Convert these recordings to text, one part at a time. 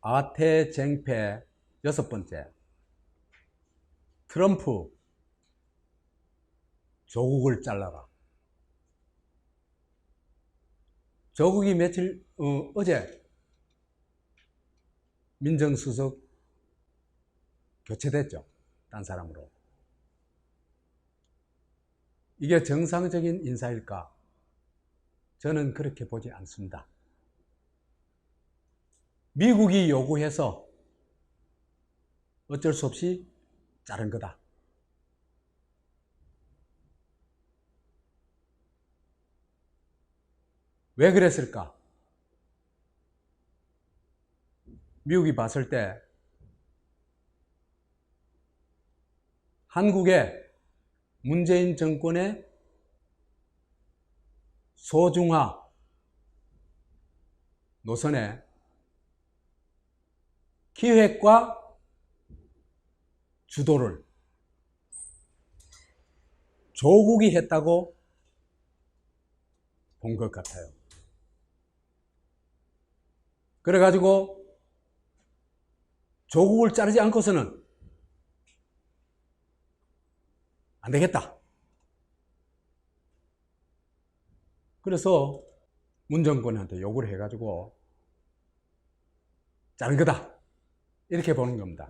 아태쟁패 6번째, 트럼프 조국을 잘라라. 조국이 어제 민정수석 교체됐죠. 딴 사람으로. 이게 정상적인 인사일까? 저는 그렇게 보지 않습니다. 미국이 요구해서 어쩔 수 없이 자른 거다. 왜 그랬을까? 미국이 봤을 때 한국의 문재인 정권의 소중화 노선에 기획과 주도를 조국이 했다고 본 것 같아요. 그래가지고 조국을 자르지 않고서는 안 되겠다. 그래서 문 정권한테 요구를 해가지고 자른 거다. 이렇게 보는 겁니다.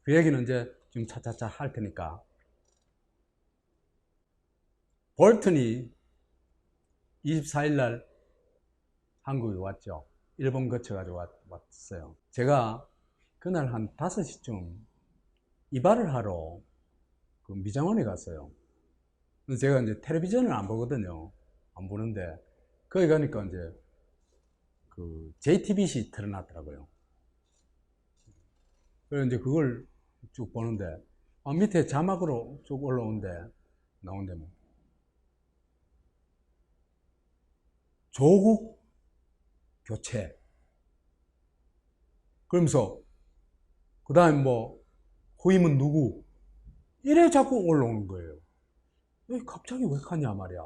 그 얘기는 이제 좀 차차차 할 테니까. 볼튼이 24일 날 한국에 왔죠. 일본 거쳐가지고 왔어요. 제가 그날 한 5시쯤 이발을 하러 그 미장원에 갔어요. 제가 이제 텔레비전을 안 보거든요. 안 보는데, 거기 가니까 이제 그 JTBC 틀어놨더라고요. 그래서 이제 그걸 쭉 보는데, 밑에 자막으로 쭉 나오는데 뭐. 조국 교체. 그러면서, 그 다음에 뭐, 후임은 누구? 이래 자꾸 올라오는 거예요. 갑자기 왜 가냐 말이야.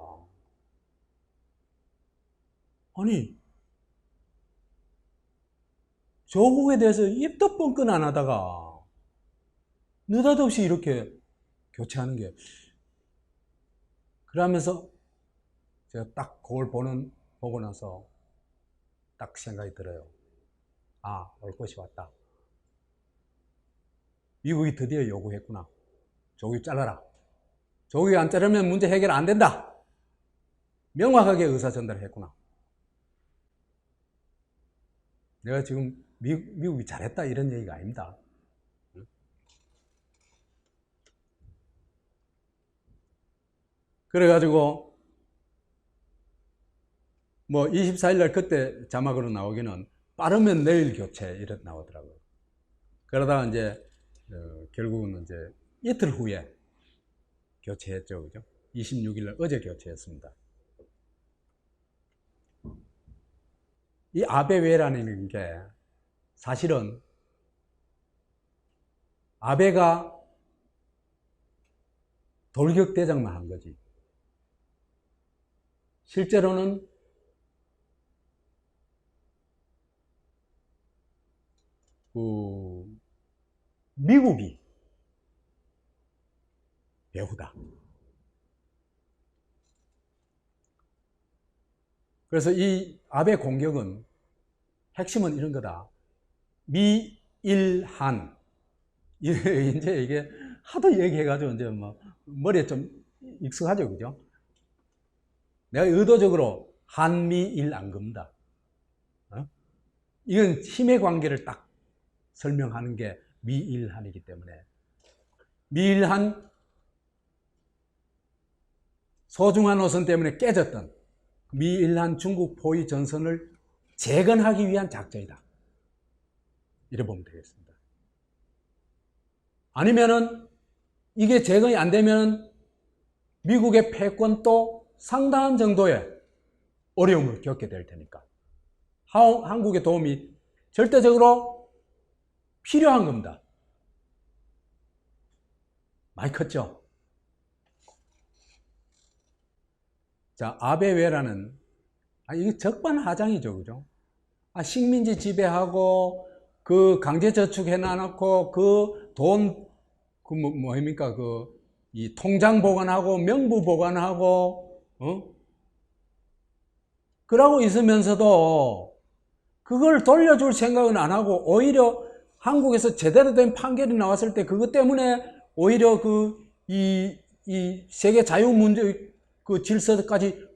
아니, 조국에 대해서 입도 뻥끗 안 하다가 느닷없이 이렇게 교체하는 게, 그러면서 제가 딱 그걸 보고 나서 딱 생각이 들어요. 아, 올 것이 왔다. 미국이 드디어 요구했구나. 조국 잘라라. 조국이 안 자르면 문제 해결 안 된다. 명확하게 의사 전달을 했구나. 내가 지금 미국이 잘했다 이런 얘기가 아닙니다. 그래가지고 뭐 24일 날 그때 자막으로 나오기는 빠르면 내일 교체 이렇게 나오더라고요. 그러다가 이제 결국은 이제 이틀 후에 교체했죠, 그죠? 26일 날 어제 교체했습니다. 이 아베외라는 게 사실은 아베가 돌격대장만 한 거지. 실제로는 미국이 배후다. 그래서 이 아베 공격은 핵심은 이런 거다. 미일한. 이제 이게 하도 얘기해가지고 이제 뭐 머리에 좀 익숙하죠, 그죠? 내가 의도적으로 한미일 안 겁니다. 이건 힘의 관계를 딱 설명하는 게 미일한이기 때문에 미일한 소중한 노선 때문에 깨졌던 미일한 중국 포위 전선을 재건하기 위한 작전이다. 이래 보면 되겠습니다. 아니면은 이게 재건이 안 되면 미국의 패권도 상당한 정도의 어려움을 겪게 될 테니까 한국의 도움이 절대적으로 필요한 겁니다. 많이 컸죠? 자, 아베외라는 이게 적반하장이죠, 그죠? 식민지 지배하고 그 강제 저축해 놔놓고 그 돈 그 뭐입니까 그 이 통장 보관하고 명부 보관하고 그러고 있으면서도 그걸 돌려줄 생각은 안 하고 오히려 한국에서 제대로 된 판결이 나왔을 때 그것 때문에 오히려 이 세계 자유문제 그 질서까지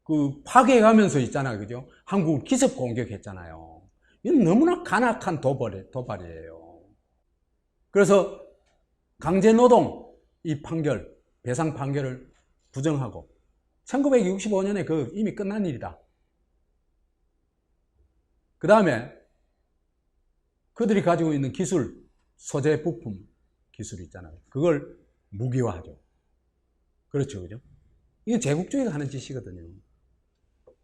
그 파괴해가면서 있잖아요. 그죠? 한국을 기습 공격했잖아요. 이건 너무나 간악한 도발이에요. 그래서 강제노동 이 판결, 배상 판결을 부정하고 1965년에 그 이미 끝난 일이다. 그 다음에 그들이 가지고 있는 기술, 소재 부품 기술 있잖아요. 그걸 무기화하죠. 그렇죠, 그죠? 이게 제국주의가 하는 짓이거든요.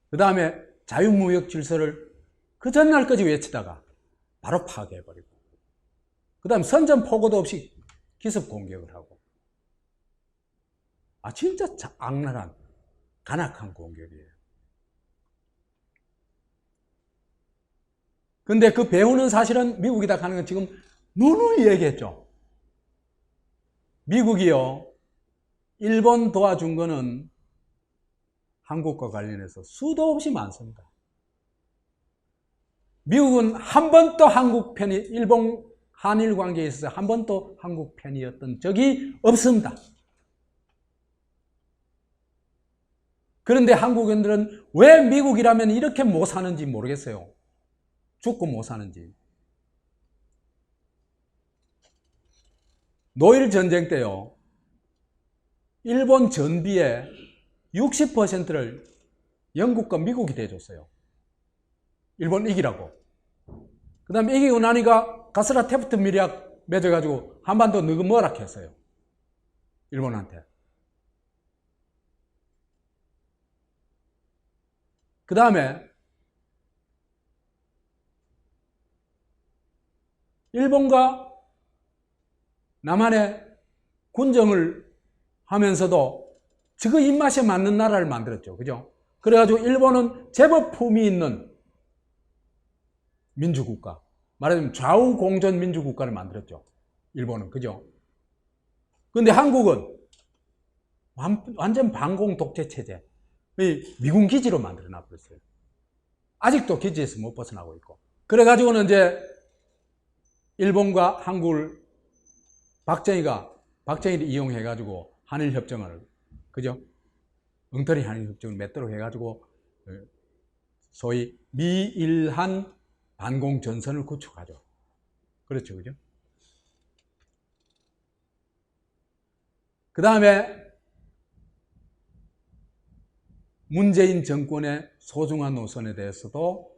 그 다음에 자유무역 질서를 그 전날까지 외치다가 바로 파괴해버리고, 그 다음에 선전포고도 없이 기습 공격을 하고, 진짜 악랄한, 간악한 공격이에요. 근데 그 배후는 사실은 미국이다 하는 건 지금 누누이 얘기했죠. 미국이요, 일본 도와준 거는 한국과 관련해서 수도 없이 많습니다. 미국은 한 번도 한국 편이, 일본 한일 관계에 있어서 한 번도 한국 편이었던 적이 없습니다. 그런데 한국인들은 왜 미국이라면 이렇게 못 사는지 모르겠어요. 죽고 못 사는지. 노일 전쟁 때요, 일본 전비의 60%를 영국과 미국이 대줬어요. 일본 이기라고. 그 다음에 이기고 나니까 가스라 테프트 밀약 맺어가지고 한반도 느그머락 했어요. 일본한테. 그 다음에 일본과 남한의 군정을 하면서도 지그 입맛에 맞는 나라를 만들었죠. 그죠? 그래가지고 일본은 제법 품위 있는 민주국가, 말하자면 좌우 공존 민주국가를 만들었죠. 일본은. 그죠? 근데 한국은 완전 반공 독재 체제, 미군 기지로 만들어 놔버렸어요. 아직도 기지에서 못 벗어나고 있고. 그래가지고는 이제 일본과 한국을 박정희를 이용해가지고 한일협정을, 그죠? 엉터리 한일협정을 맺도록 해가지고 소위 미일한 반공전선을 구축하죠. 그렇죠, 그죠? 그 다음에 문재인 정권의 소중한 노선에 대해서도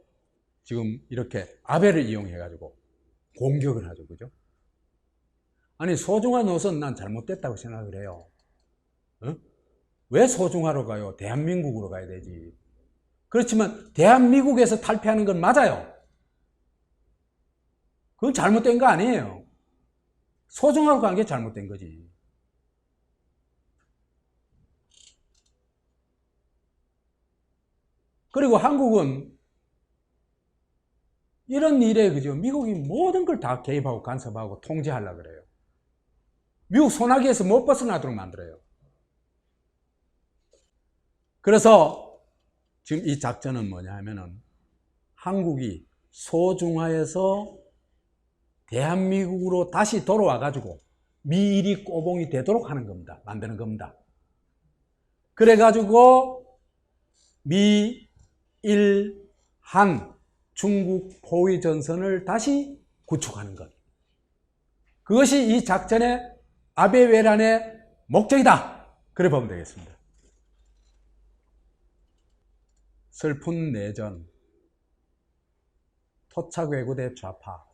지금 이렇게 아베를 이용해가지고 공격을 하죠, 그죠? 아니, 소중한 노선 난 잘못됐다고 생각을 해요. 왜 소중하러 가요? 대한민국으로 가야 되지. 그렇지만 대한민국에서 탈피하는 건 맞아요. 그건 잘못된 거 아니에요. 소중하러 간 게 잘못된 거지. 그리고 한국은 이런 일에, 그죠? 미국이 모든 걸 다 개입하고 간섭하고 통제하려고 그래요. 미국 소나기에서 못 벗어나도록 만들어요. 그래서 지금 이 작전은 뭐냐 하면은 한국이 소중화해서 대한민국으로 다시 돌아와가지고 미일이 꼬봉이 되도록 하는 겁니다. 만드는 겁니다. 그래가지고 미, 일, 한, 중국 포위 전선을 다시 구축하는 것. 그것이 이 작전의 아베 외란의 목적이다. 그래 보면 되겠습니다. 슬픈 내전, 토착 왜구대 좌파.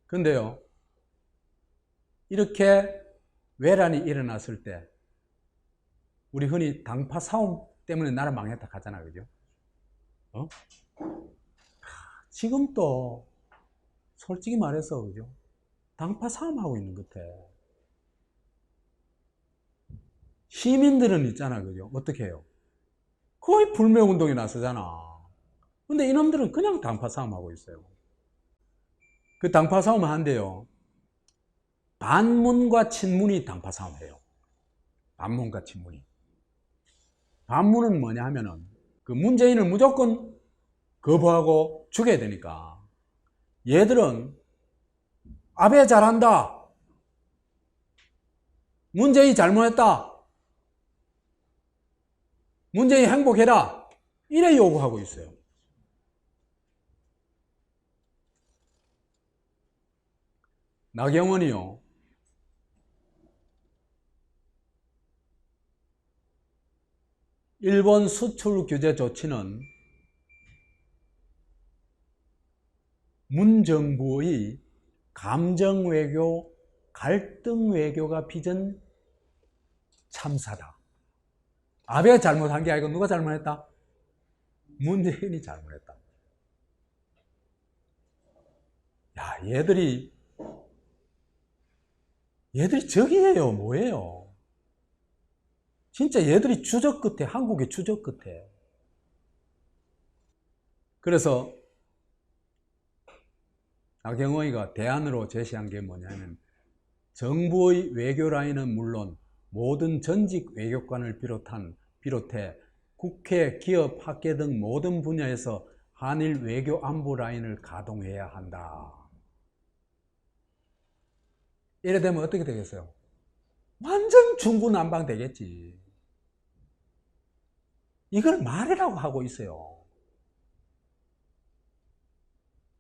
근데요, 이렇게 외란이 일어났을 때 우리 흔히 당파 싸움 때문에 나라 망했다 하잖아, 그죠? 지금 또 솔직히 말해서, 그죠? 당파 싸움하고 있는 것 같아. 시민들은 있잖아, 그죠? 어떻게 해요? 거의 불매운동에 나서잖아. 근데 이놈들은 그냥 당파 싸움하고 있어요. 그 당파 싸움 한대요. 반문과 친문이 당파 싸움해요. 반문과 친문이. 반문은 뭐냐 하면은 그 문재인을 무조건 거부하고 죽여야 되니까 얘들은 아베 잘한다, 문재인 잘못했다, 문재인 행복해라, 이래 요구하고 있어요. 나경원이요, 일본 수출 규제 조치는 문 정부의 감정 외교, 갈등 외교가 빚은 참사다. 아베가 잘못한 게 아니고 누가 잘못했다? 문재인이 잘못했다. 야, 얘들이 적이에요, 뭐예요? 진짜 얘들이 추적 끝에, 한국의 추적 끝에. 그래서 나경원이가 대안으로 제시한 게 뭐냐면 정부의 외교 라인은 물론 모든 전직 외교관을 비롯해 국회, 기업, 학계 등 모든 분야에서 한일 외교 안보 라인을 가동해야 한다. 이래 되면 어떻게 되겠어요? 완전 중구난방 되겠지. 이걸 말이라고 하고 있어요.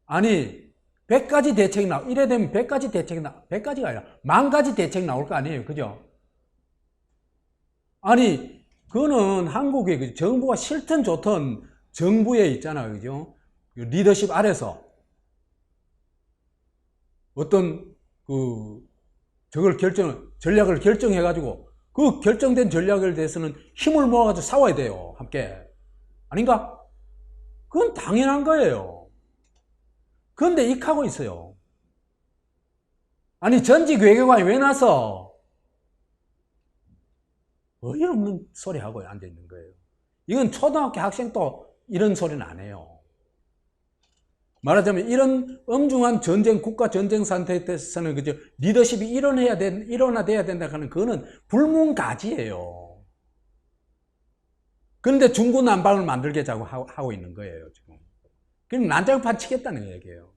아니 100가지 대책이 이래 되면 100가지 대책이 100가지가 아니라 10,000가지 대책 나올 거 아니에요, 그죠? 아니 그거는 한국의 정부가 싫든 좋든 정부에 있잖아요, 그죠? 리더십 아래서 어떤 저걸 전략을 결정해가지고 그 결정된 전략에 대해서는 힘을 모아가지고 싸워야 돼요, 함께. 아닌가? 그건 당연한 거예요. 그런데 익하고 있어요. 아니 전직 외교관이 왜 나서 어이없는 소리 하고 앉아 있는 거예요. 이건 초등학교 학생도 이런 소리는 안 해요. 말하자면 이런 엄중한 전쟁, 국가 전쟁 상태에서는 그죠, 리더십이 일어나야 된다 하는 그거는 불문가지예요. 그런데 중구난방을 만들겠다고 하고 있는 거예요, 지금. 그럼 난장판 치겠다는 얘기예요.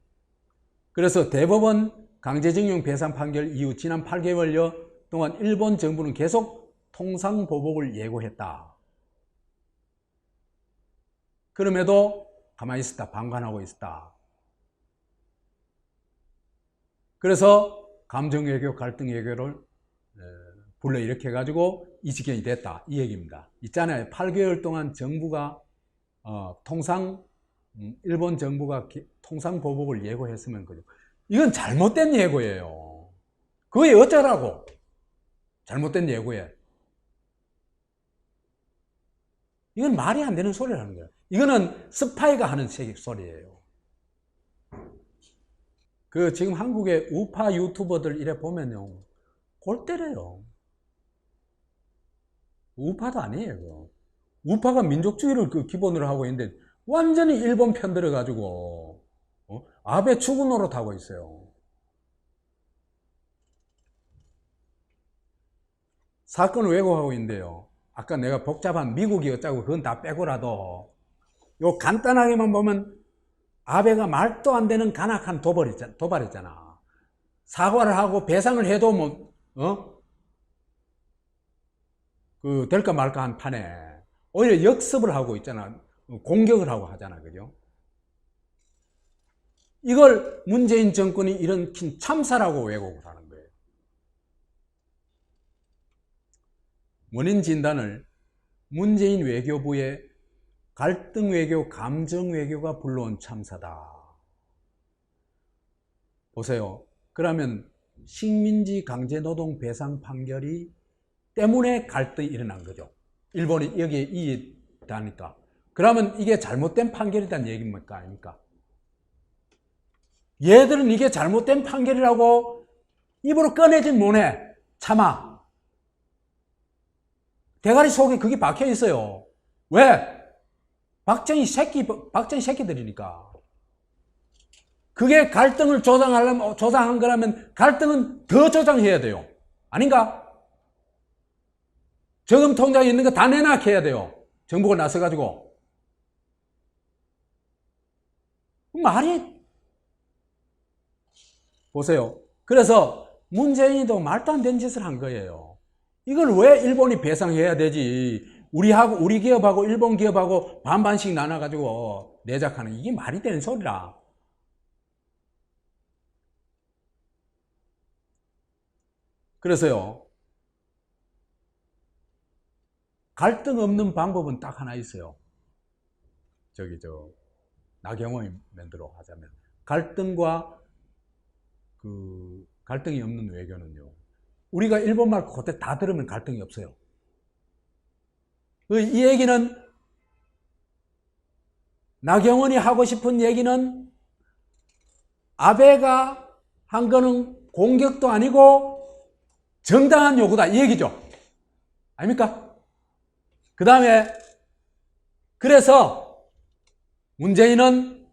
그래서 대법원 강제징용 배상 판결 이후 지난 8개월여 동안 일본 정부는 계속 통상보복을 예고했다. 그럼에도 가만히 있었다, 방관하고 있었다. 그래서 감정외교, 갈등외교를 불러일으켜가지고 이 지경이 됐다, 이 얘기입니다. 있잖아요, 8개월 동안 정부가 일본 정부가 통상보복을 예고했으면 그죠. 이건 잘못된 예고예요. 그게 어쩌라고? 잘못된 예고에. 이건 말이 안 되는 소리라는 거예요. 이거는 스파이가 하는 소리예요. 지금 한국의 우파 유튜버들 이래 보면요, 골 때려요. 우파도 아니에요. 우파가 민족주의를 기본으로 하고 있는데 완전히 일본 편 들어가지고 아베 추구 노릇하고 있어요. 사건을 왜곡하고 있는데요, 아까 내가 복잡한 미국이 어쩌고 그건 다 빼고라도 요 간단하게만 보면 아베가 말도 안 되는 간악한 도발했잖아. 사과를 하고 배상을 해도 될까 말까 한 판에 오히려 역습을 하고 있잖아. 공격을 하고 하잖아, 그죠? 이걸 문재인 정권이 일으킨 참사라고 왜곡을 하는 거예요. 원인 진단을 문재인 외교부의 갈등 외교, 감정 외교가 불러온 참사다. 보세요. 그러면 식민지 강제노동 배상 판결이 때문에 갈등이 일어난 거죠. 일본이 여기에 이익다니까. 그러면 이게 잘못된 판결이란 얘기입니까, 아닙니까? 얘들은 이게 잘못된 판결이라고 입으로 꺼내진 못해. 참아. 대가리 속에 그게 박혀 있어요. 왜? 박정희 새끼들이니까. 그게 갈등을 조장한 거라면 갈등은 더 조장해야 돼요. 아닌가? 저금 통장에 있는 거 다 내놔게 해야 돼요. 정부가 나서가지고. 말이, 보세요. 그래서 문재인이도 말도 안 되는 짓을 한 거예요. 이걸 왜 일본이 배상해야 되지? 우리 기업하고 일본 기업하고 반반씩 나눠가지고 내작하는, 이게 말이 되는 소리라. 그래서요, 갈등 없는 방법은 딱 하나 있어요. 나경원이 멘트로 하자면. 갈등이 없는 외교는요, 우리가 일본말 그때 다 들으면 갈등이 없어요. 이 얘기는, 나경원이 하고 싶은 얘기는 아베가 한 거는 공격도 아니고 정당한 요구다, 이 얘기죠. 아닙니까? 그 다음에, 그래서 문재인은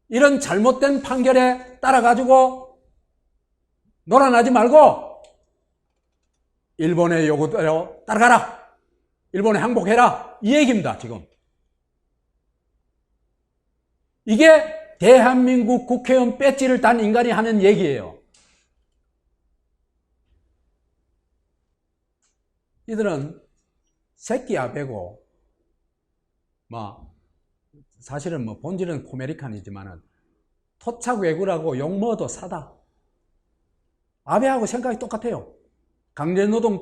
이런 잘못된 판결에 따라가지고 놀아나지 말고 일본의 요구대로 따라가라, 일본에 항복해라, 이 얘기입니다. 지금 이게 대한민국 국회의원 배지를 단 인간이 하는 얘기예요. 이들은 새끼 아베고, 사실은 본질은 코메리칸이지만은 토착 왜구라고 욕먹어도 사다. 아베하고 생각이 똑같아요. 강제노동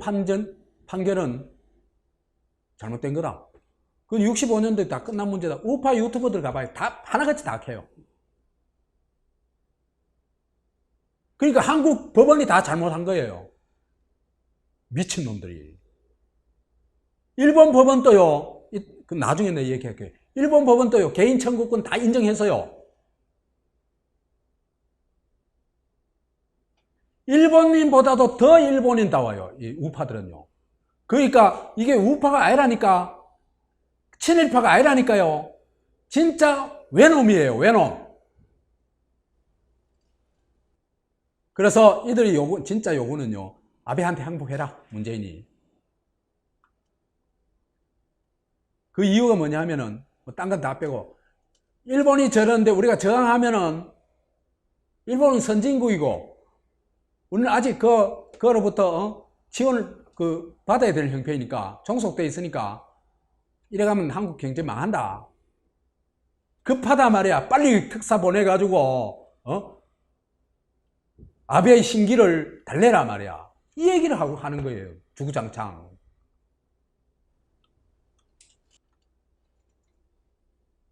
판결은 잘못된 거다. 그건 65년도에 다 끝난 문제다. 우파 유튜버들 가봐요. 다 하나같이 다 캐요. 그러니까 한국 법원이 다 잘못한 거예요. 미친놈들이. 일본 법원도요, 나중에 내가 얘기할게요. 일본 법원도요, 개인 청구권 다 인정해서요, 일본인보다도 더 일본인다워요, 이 우파들은요. 그러니까 이게 우파가 아니라니까, 친일파가 아니라니까요. 진짜 외놈이에요, 외놈. 그래서 이들이 진짜 요구는요, 아베한테 항복해라, 문재인이. 그 이유가 뭐냐면은, 딴 건 다 빼고, 일본이 저러는데 우리가 저항하면은, 일본은 선진국이고, 우리는 아직 그거로부터, 지원을 받아야 될 형편이니까, 종속돼 있으니까, 이래가면 한국 경제 망한다. 급하다 말이야. 빨리 특사 보내가지고, 아베의 심기를 달래라 말이야. 이 얘기를 하는 거예요. 주구장창.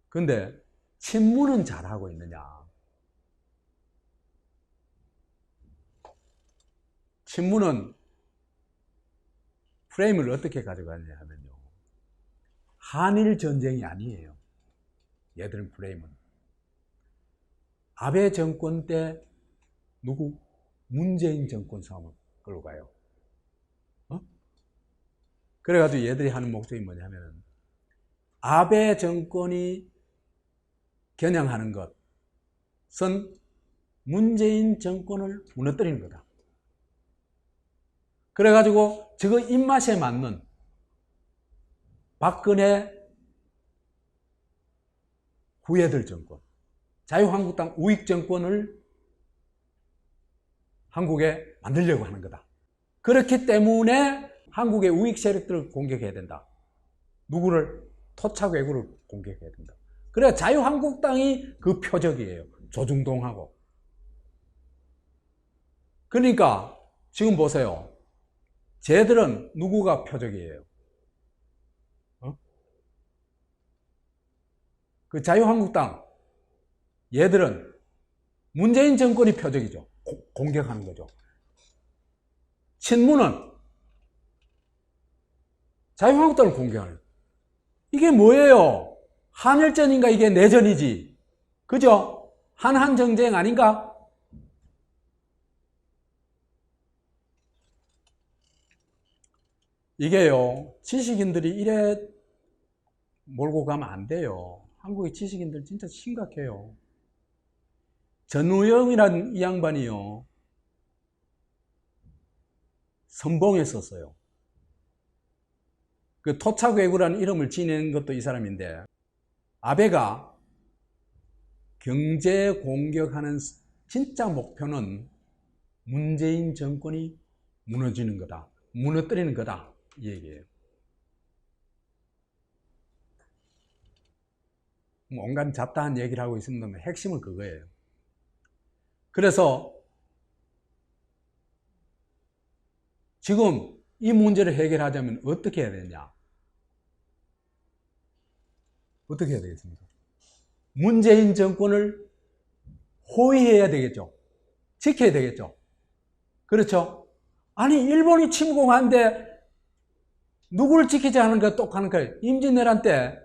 근데 친문은 잘하고 있느냐? 친문은 프레임을 어떻게 가져가느냐 하면요, 한일 전쟁이 아니에요. 얘들은 프레임은 아베 정권 때 문재인 정권 싸움을 끌고 가요. 그래가지고 얘들이 하는 목적이 뭐냐면은, 아베 정권이 겨냥하는 것은 문재인 정권을 무너뜨리는 거다. 그래가지고 저거 입맛에 맞는 박근혜 후예들 정권, 자유한국당 우익 정권을 한국에 만들려고 하는 거다. 그렇기 때문에 한국의 우익 세력들을 공격해야 된다. 누구를? 토착 외구를 공격해야 된다. 그래, 자유한국당이 그 표적이에요. 조중동하고. 그러니까 지금 보세요. 쟤들은 누구가 표적이에요? 그 자유한국당, 얘들은 문재인 정권이 표적이죠. 공격하는 거죠. 친문은 자유한국당을 공격하는 거예요. 이게 뭐예요? 한일전인가? 이게 내전이지. 그죠? 한한정쟁 아닌가? 이게요, 지식인들이 이래 몰고 가면 안 돼요. 한국의 지식인들 진짜 심각해요. 전우영이라는 이 양반이요, 선봉했었어요. 그 토착외구라는 이름을 지닌 것도 이 사람인데, 아베가 경제 공격하는 진짜 목표는 문재인 정권이 무너지는 거다, 무너뜨리는 거다, 이 얘기예요. 온갖 잡다한 얘기를 하고 있습니다만 핵심은 그거예요. 그래서 지금 이 문제를 해결하자면 어떻게 해야 되냐? 어떻게 해야 되겠습니까? 문재인 정권을 호위해야 되겠죠. 지켜야 되겠죠. 그렇죠? 아니, 일본이 침공하는데 누구를 지키자 하는 거 똑같은 거예요. 임진왜란 때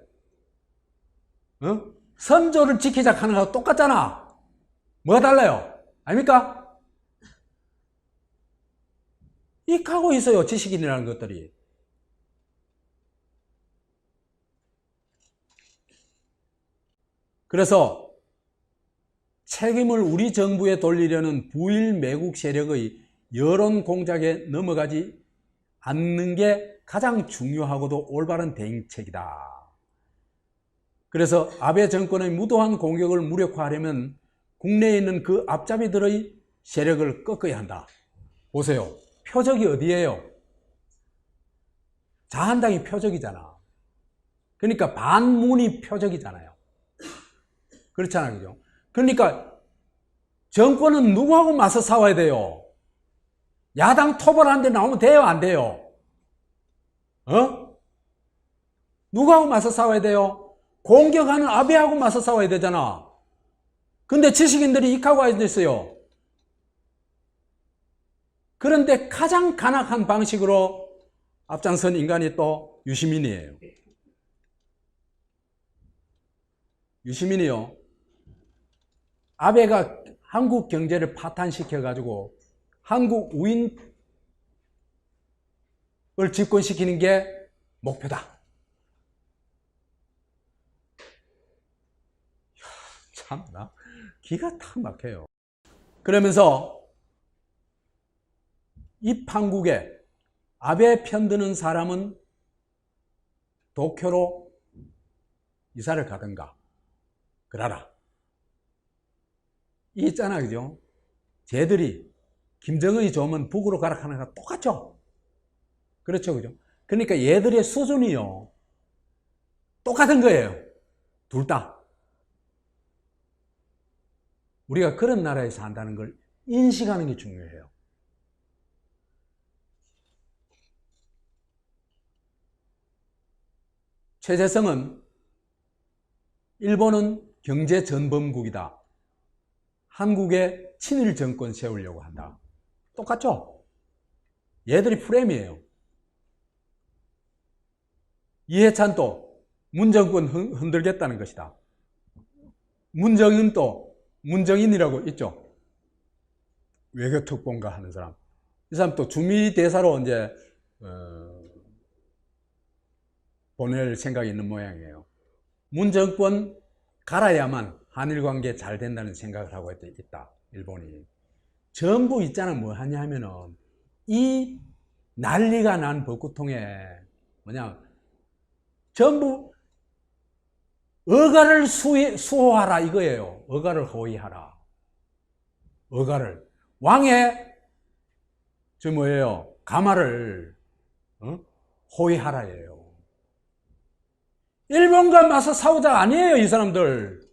선조를 지키자 하는 거하고 똑같잖아. 뭐가 달라요? 아닙니까? 익하고 있어요, 지식인이라는 것들이. 그래서 책임을 우리 정부에 돌리려는 부일 매국 세력의 여론 공작에 넘어가지 않는 게 가장 중요하고도 올바른 대응책이다. 그래서 아베 정권의 무도한 공격을 무력화하려면 국내에 있는 그 앞잡이들의 세력을 꺾어야 한다. 보세요. 표적이 어디예요? 자한당이 표적이잖아. 그러니까 반문이 표적이잖아요. 그렇잖아요. 그죠? 그러니까 정권은 누구하고 맞서 싸워야 돼요? 야당 토벌하는데 나오면 돼요? 안 돼요? 누구하고 맞서 싸워야 돼요? 공격하는 아베하고 맞서 싸워야 되잖아. 근데 지식인들이 익하고 앉아있어요. 그런데 가장 간악한 방식으로 앞장선 인간이 또 유시민이에요. 유시민이요, 아베가 한국 경제를 파탄시켜가지고 한국 우인을 집권시키는 게 목표다. 참나, 기가 탁 막혀요. 그러면서 이 판국에 아베 편드는 사람은 도쿄로 이사를 가든가 그러라. 이 있잖아, 그죠? 쟤들이 김정은이 좋으면 북으로 가라 하는 거 똑같죠? 그렇죠, 그죠? 그러니까 얘들의 수준이요, 똑같은 거예요. 둘 다. 우리가 그런 나라에 산다는 걸 인식하는 게 중요해요. 최재성은 일본은 경제 전범국이다, 한국에 친일 정권 세우려고 한다. 똑같죠? 얘들이 프레임이에요. 이해찬도 문정권 흔들겠다는 것이다. 문정인도 문정인이라고 있죠. 외교특보인가 하는 사람. 이 사람 또 주미대사로 이제 보낼 생각이 있는 모양이에요. 문정권 갈아야만 한일 관계 잘 된다는 생각을 하고 있다, 일본이. 전부 있잖아, 뭐 하냐 하면은 이 난리가 난 벚구통에 뭐냐, 전부 어가를 수호하라 이거예요. 어가를 호위하라. 어가를. 왕의 저 뭐예요, 가마를 호위하라예요. 일본과 맞서 싸우자 아니에요, 이 사람들.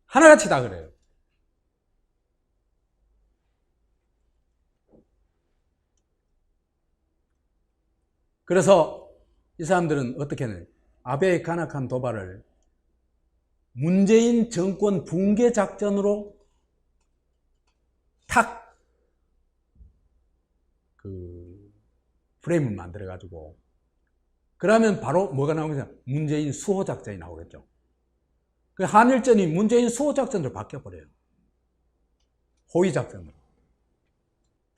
하나같이 다 그래요. 그래서 이 사람들은 어떻게 하냐, 아베의 간악한 도발을 문재인 정권 붕괴 작전으로 탁 프레임을 만들어 가지고, 그러면 바로 뭐가 나오겠냐, 문재인 수호 작전이 나오겠죠. 그 한일전이 문재인 수호 작전으로 바뀌어 버려요. 호위 작전으로.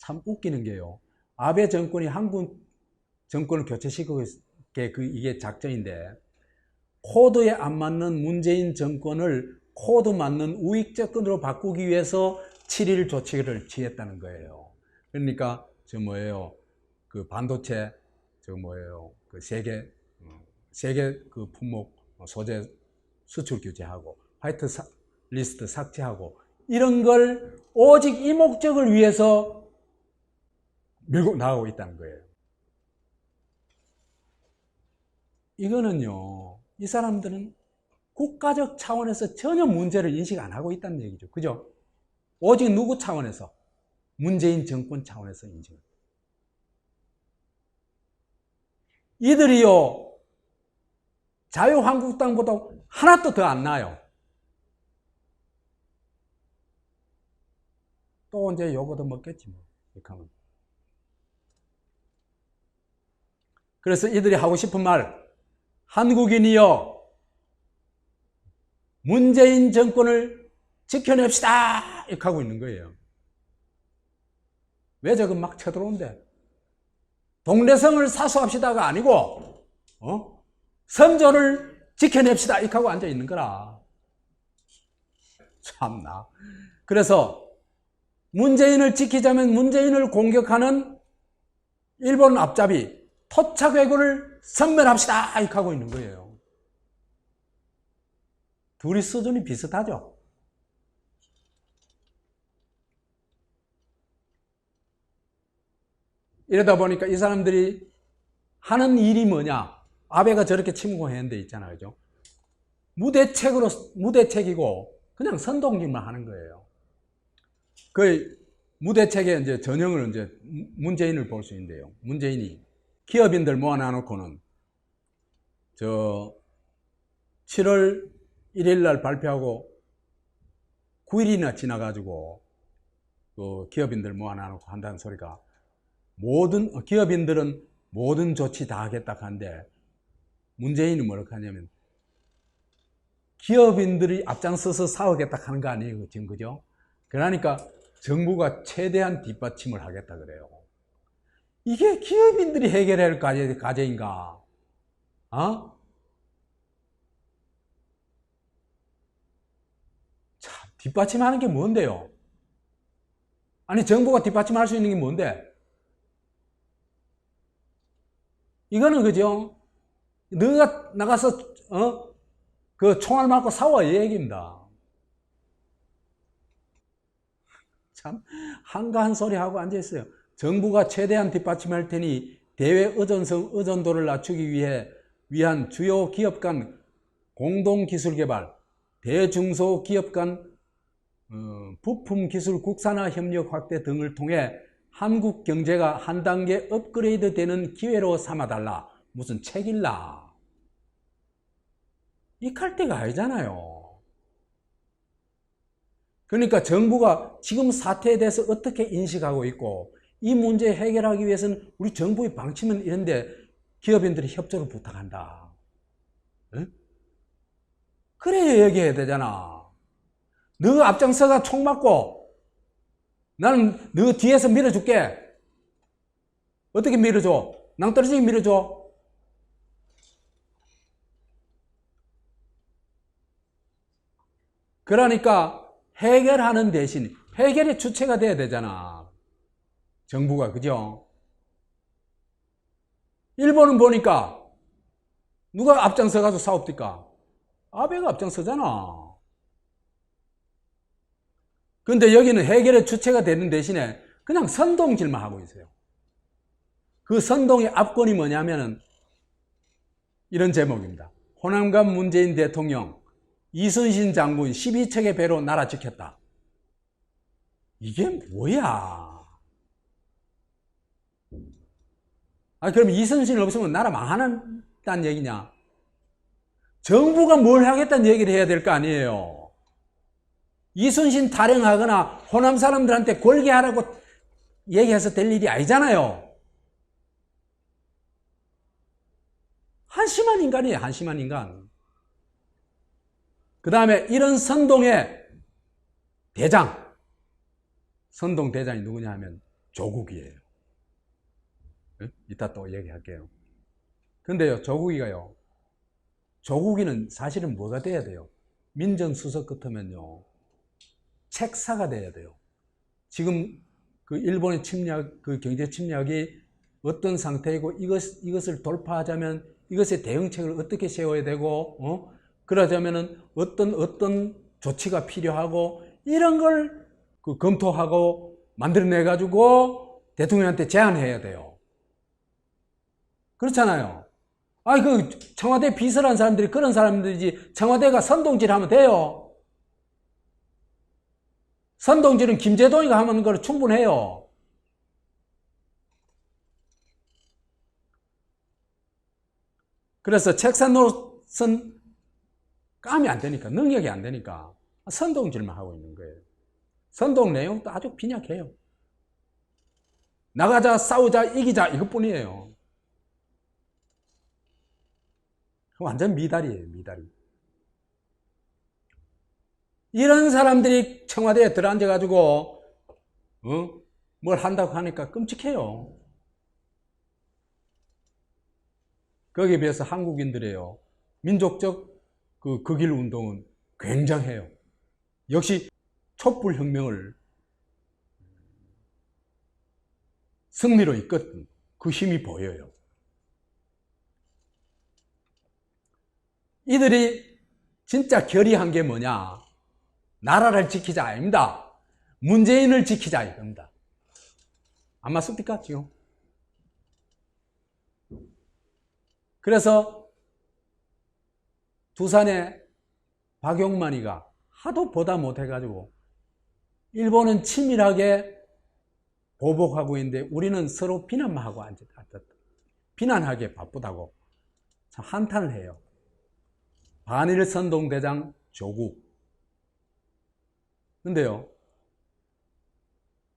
참 웃기는 게요. 아베 정권이 한국 정권을 교체시키고 이게 작전인데, 코드에 안 맞는 문재인 정권을 코드 맞는 우익 정권으로 바꾸기 위해서 7.1 조치를 취했다는 거예요. 그러니까 그 반도체 그 세계 그 품목 소재 수출 규제하고 화이트 리스트 삭제하고 이런 걸 오직 이 목적을 위해서 밀고 나가고 있다는 거예요. 이거는요, 이 사람들은 국가적 차원에서 전혀 문제를 인식 안 하고 있다는 얘기죠. 그죠? 오직 누구 차원에서? 문재인 정권 차원에서 인식합니다. 이들이요, 자유한국당보다 하나도 더 안 나요. 또 이제 요거도 먹겠지 뭐. 이렇게 하면. 그래서 이들이 하고 싶은 말, 한국인이요, 문재인 정권을 지켜냅시다! 이렇게 하고 있는 거예요. 왜 저거 막 쳐들어온대? 동래성을 사수합시다가 아니고, 선조를 지켜냅시다! 이렇게 하고 앉아 있는 거라. 참나. 그래서 문재인을 지키자면 문재인을 공격하는 일본 앞잡이, 토착외교를 선멸합시다! 이렇게 하고 있는 거예요. 둘이 수준이 비슷하죠? 이러다 보니까 이 사람들이 하는 일이 뭐냐? 아베가 저렇게 침공했는데 있잖아요. 그죠? 무대책이고, 그냥 선동질만 하는 거예요. 그 무대책의 이제 전형을 이제 문재인을 볼 수 있는데요. 문재인이 기업인들 모아놔놓고는 7월 1일 날 발표하고 9일이나 지나가지고 그 기업인들 모아놔놓고 한다는 소리가 기업인들은 모든 조치 다 하겠다 하는데 문재인은 뭐라고 하냐면 기업인들이 앞장서서 싸우겠다 하는 거 아니에요. 지금 그죠? 그러니까 정부가 최대한 뒷받침을 하겠다 그래요. 이게 기업인들이 해결할 과제인가? 참, 뒷받침하는 게 뭔데요? 아니, 정부가 뒷받침할 수 있는 게 뭔데? 이거는 그죠? 너가 나가서 그 총알 맞고 싸워 이 얘기입니다. 참 한가한 소리 하고 앉아 있어요. 정부가 최대한 뒷받침할 테니 대외 의존도를 낮추기 위한 주요 기업 간 공동 기술 개발, 대중소 기업 간 부품 기술 국산화 협력 확대 등을 통해 한국 경제가 한 단계 업그레이드 되는 기회로 삼아달라. 무슨 책일라. 이 칼때가 아니잖아요. 그러니까 정부가 지금 사태에 대해서 어떻게 인식하고 있고 이 문제 해결하기 위해서는 우리 정부의 방침은 이런데 기업인들이 협조를 부탁한다. 응? 그래야 얘기해야 되잖아. 너 앞장서가 총 맞고 나는 너 뒤에서 밀어줄게. 어떻게 밀어줘? 낭떠러지게 밀어줘? 그러니까 해결하는 대신 해결의 주체가 돼야 되잖아. 정부가. 그죠? 일본은 보니까 누가 앞장서가지고 싸웁니까? 아베가 앞장서잖아. 근데 여기는 해결의 주체가 되는 대신에 그냥 선동질만 하고 있어요. 그 선동의 압권이 뭐냐면은 이런 제목입니다. 호남관 문재인 대통령, 이순신 장군 12척의 배로 나라 지켰다. 이게 뭐야? 그럼 이순신 없으면 나라 망하는 얘기냐? 정부가 뭘 하겠다는 얘기를 해야 될 거 아니에요. 이순신 타령하거나 호남 사람들한테 골개하라고 얘기해서 될 일이 아니잖아요. 한심한 인간이에요. 한심한 인간. 그 다음에 이런 선동의 대장, 선동 대장이 누구냐 하면 조국이에요. 이따 또 얘기할게요. 근데요, 조국이는 사실은 뭐가 돼야 돼요? 민정수석 같으면요, 책사가 돼야 돼요. 지금 그 일본의 침략, 그 경제 침략이 어떤 상태이고 이것을 돌파하자면 이것의 대응책을 어떻게 세워야 되고, 그러자면은 어떤 조치가 필요하고 이런 걸 그 검토하고 만들어내 가지고 대통령한테 제안해야 돼요. 그렇잖아요. 그 청와대 비서란 사람들이 그런 사람들이지 청와대가 선동질하면 돼요. 선동질은 김재동이가 하는 걸 충분해요. 그래서 책상 노릇은 감이 안 되니까, 능력이 안 되니까 선동질만 하고 있는 거예요. 선동 내용도 아주 빈약해요. 나가자, 싸우자, 이기자 이것뿐이에요. 완전 미달이에요, 미달이. 이런 사람들이 청와대에 들어앉아가지고 뭘 한다고 하니까 끔찍해요. 거기에 비해서 한국인들이에요, 민족적 극일 운동은 굉장해요. 역시 촛불혁명을 승리로 이끌었던 그 힘이 보여요. 이들이 진짜 결의한 게 뭐냐? 나라를 지키자 아닙니다. 문재인을 지키자 이겁니다. 안 맞습니까 지금? 그래서 두산에 박용만이가 하도 보다 못해가지고 일본은 치밀하게 보복하고 있는데 우리는 서로 비난만 하고 앉았다. 비난하기에 바쁘다고 참 한탄을 해요. 반일선동대장 조국. 근데요,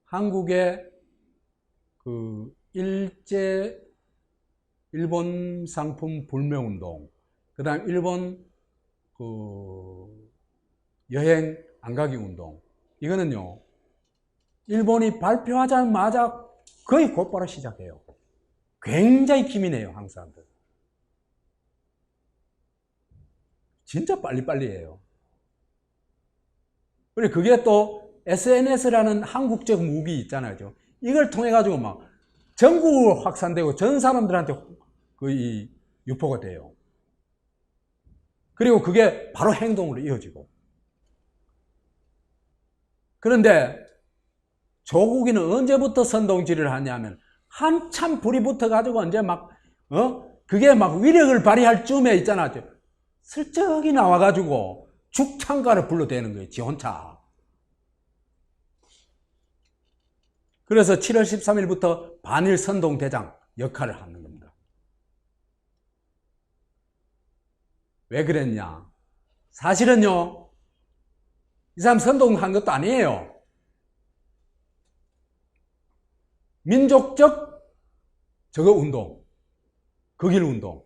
한국의 그 일본 상품 불매운동, 그 다음 일본 여행 안 가기 운동, 이거는요, 일본이 발표하자마자 거의 곧바로 시작해요. 굉장히 기민해요, 한국 사람들. 진짜 빨리빨리 해요. 그리고 그게 또 SNS라는 한국적 무기 있잖아요. 이걸 통해 가지고 막 전국으로 확산되고 전 사람들한테 거의 유포가 돼요. 그리고 그게 바로 행동으로 이어지고. 그런데 조국이는 언제부터 선동질을 하냐면 한참 불이 붙어 가지고 이제 막 그게 막 위력을 발휘할 쯤에 있잖아요. 슬쩍이 나와 가지고 죽창가를 불러대는 거예요, 지 혼자. 그래서 7월 13일부터 반일 선동대장 역할을 하는 겁니다. 왜 그랬냐? 사실은요, 이 사람 선동한 것도 아니에요. 민족적 운동, 극일 운동에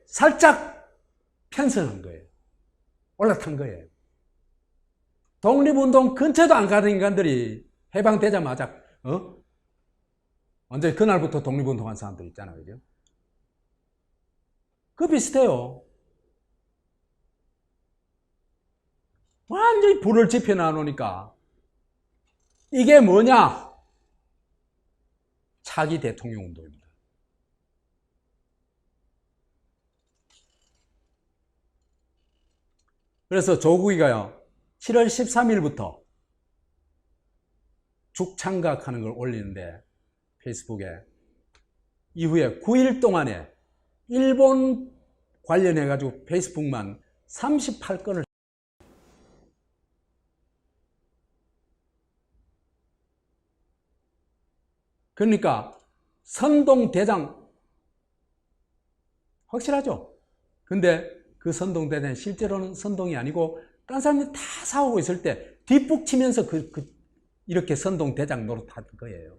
살짝 편승한 거예요. 올라탄 거예요. 독립운동 근처도 안 가는 인간들이 해방되자마자 완전히 그날부터 독립운동한 사람들 있잖아요, 그죠? 그거 비슷해요. 완전히 불을 지펴 놔놓으니까 이게 뭐냐? 차기 대통령 운동입니다. 그래서 조국이가요, 7월 13일부터 죽창각하는 걸 올리는데 페이스북에 이후에 9일 동안에 일본 관련해 가지고 페이스북만 38건을. 그러니까 선동대장 확실하죠? 근데 그 선동대장이 실제로는 선동이 아니고 딴 사람들이 다 싸우고 있을 때 뒷북 치면서 이렇게 선동대장 노릇하는 거예요.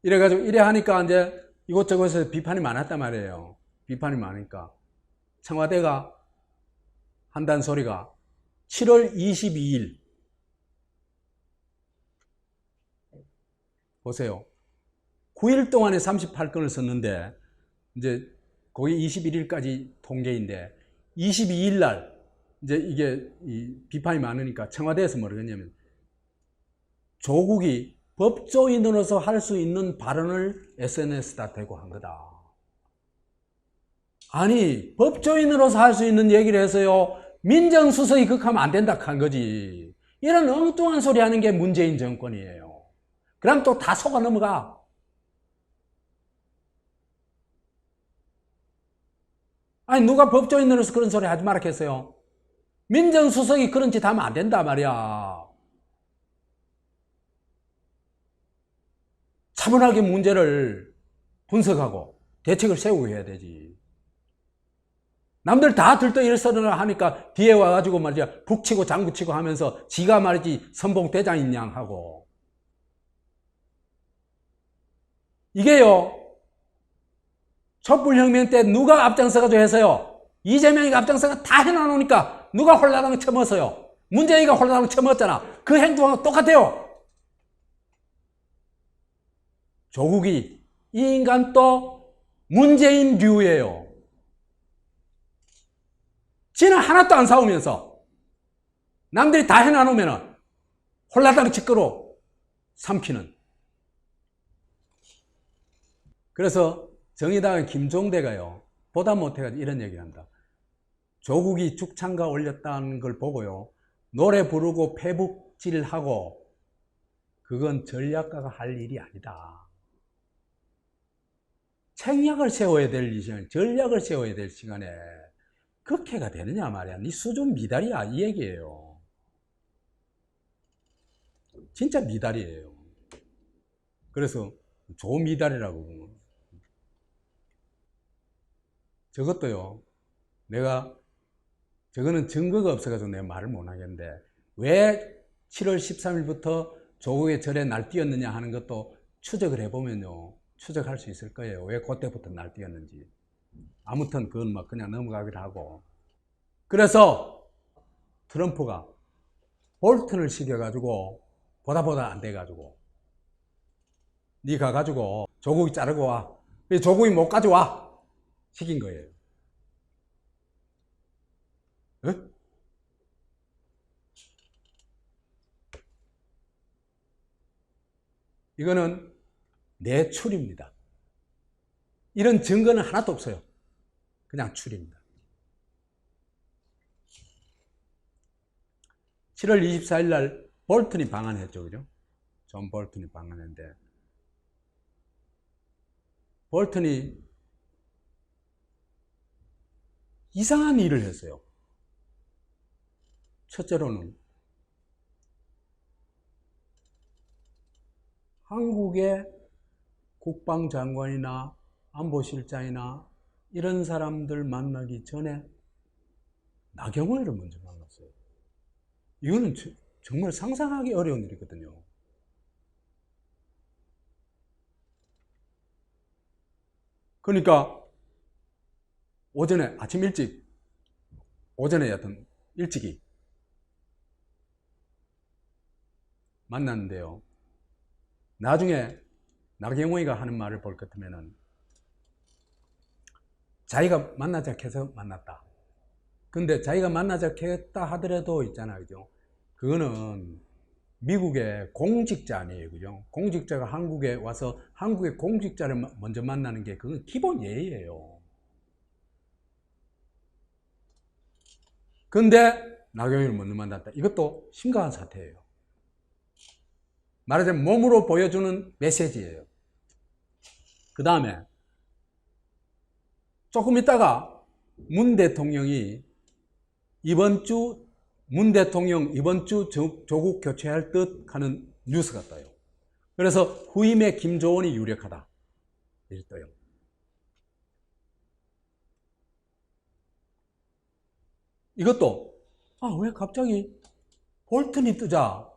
이래가지고 이래 하니까 이제 이곳저곳에서 비판이 많았단 말이에요. 비판이 많으니까 청와대가 한다는 소리가 7월 22일. 보세요. 9일 동안에 38건을 썼는데, 이제 거기 21일까지 통계인데, 22일 날, 이제 이게 비판이 많으니까 청와대에서 뭐라고 했냐면, 조국이 법조인으로서 할 수 있는 발언을 SNS에다 대고 한 거다. 아니, 법조인으로서 할 수 있는 얘기를 해서요, 민정수석이 극하면 안 된다 한 거지. 이런 엉뚱한 소리 하는 게 문재인 정권이에요. 그럼 또 다 속아 넘어가. 아니, 누가 법조인으로서 그런 소리 하지 말라 했어요? 민정수석이 그런 짓 하면 안 된다 말이야. 차분하게 문제를 분석하고 대책을 세우고 해야 되지. 남들 다 들떠 일서를 하니까 뒤에 와가지고 말이야 북치고 장구치고 하면서 지가 말이지 선봉대장인 양 하고. 이게요, 촛불혁명 때 누가 앞장서가지고 해서요, 이재명이 앞장서가 다 해놔놓으니까 누가 홀라당 쳐먹었어요? 문재인이가 홀라당 쳐먹었잖아. 그 행동하고 똑같아요. 조국이 이 인간 또 문재인류예요. 지는 하나도 안 싸우면서 남들이 다 해놔놓으면 홀라당 직거로 삼키는. 그래서 정의당의 김종대가요, 보다 못해가지고 이런 얘기를 한다. 조국이 죽창가 올렸다는 걸 보고요, 노래 부르고 패북질하고 그건 전략가가 할 일이 아니다. 책략을 세워야 될 시간에, 전략을 세워야 될 시간에 그렇게가 되느냐 말이야. 네 수준 미달이야 이 얘기예요. 진짜 미달이에요. 그래서 조미달이라고. 저것도요, 내가 저거는 증거가 없어가지고 내가 말을 못 하겠는데, 왜 7월 13일부터 조국의 절에 날뛰었느냐 하는 것도 추적을 해보면요, 추적할 수 있을 거예요. 왜 그때부터 날뛰었는지. 아무튼 그건 막 그냥 넘어가기로 하고. 그래서 트럼프가 볼튼을 시켜가지고 보다 안 돼가지고, 니 가가지고 조국이 자르고 와. 조국이 못 가져와 시킨 거예요. 어? 이거는 내출입니다. 이런 증거는 하나도 없어요. 그냥 추리입니다. 7월 24일 날 볼튼이 방한했죠, 그죠? 존 볼튼이 방한했는데, 볼튼이 이상한 일을 했어요. 첫째로는 한국의 국방장관이나 안보실장이나 이런 사람들 만나기 전에 나경원을 먼저 만났어요. 이거는 정말 상상하기 어려운 일이거든요. 그러니까 오전에, 아침 일찍, 오전에 여튼 일찍이 만났는데요, 나중에 나경원이가 하는 말을 볼 것 같으면은 자기가 만나자 해서 만났다. 근데 자기가 만나자 했다 하더라도 있잖아, 그죠? 그거는 미국의 공직자 아니에요, 그죠? 공직자가 한국에 와서 한국의 공직자를 먼저 만나는 게 그건 기본 예의예요. 근데 나경원을 먼저 만났다. 이것도 심각한 사태예요. 말하자면 몸으로 보여주는 메시지예요. 그 다음에 조금 있다가 문 대통령이 이번 주 조국 교체할 듯 하는 뉴스가 떠요. 그래서 후임의 김조원이 유력하다 이렇게 떠요. 이것도 왜 갑자기 볼튼이 뜨자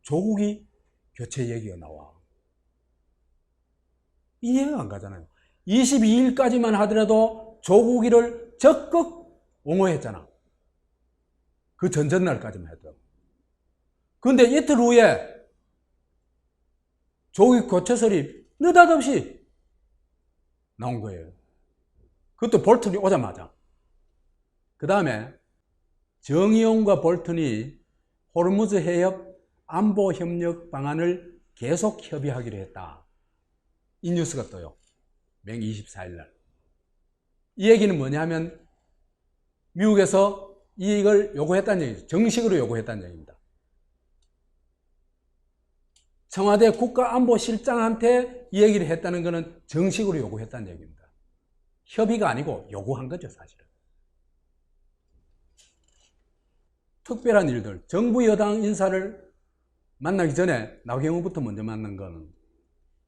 조국이 교체 얘기가 나와. 이해가 안 가잖아요. 22일까지만 하더라도 조국이를 적극 옹호했잖아. 그 전전날까지만 해도. 그런데 이틀 후에 조국 교체설이 느닷없이 나온 거예요. 그것도 볼턴이 오자마자. 그 다음에 정의용과 볼턴이 호르무즈 해협 안보 협력 방안을 계속 협의하기로 했다. 이 뉴스가 떠요. 맹 24일 날. 이 얘기는 뭐냐면 미국에서 이걸 요구했다는 얘기죠. 정식으로 요구했다는 얘기입니다. 청와대 국가안보실장한테 이 얘기를 했다는 것은 정식으로 요구했다는 얘기입니다. 협의가 아니고 요구한 거죠, 사실은. 특별한 일들, 정부 여당 인사를 만나기 전에 나경원부터 먼저 만난 거는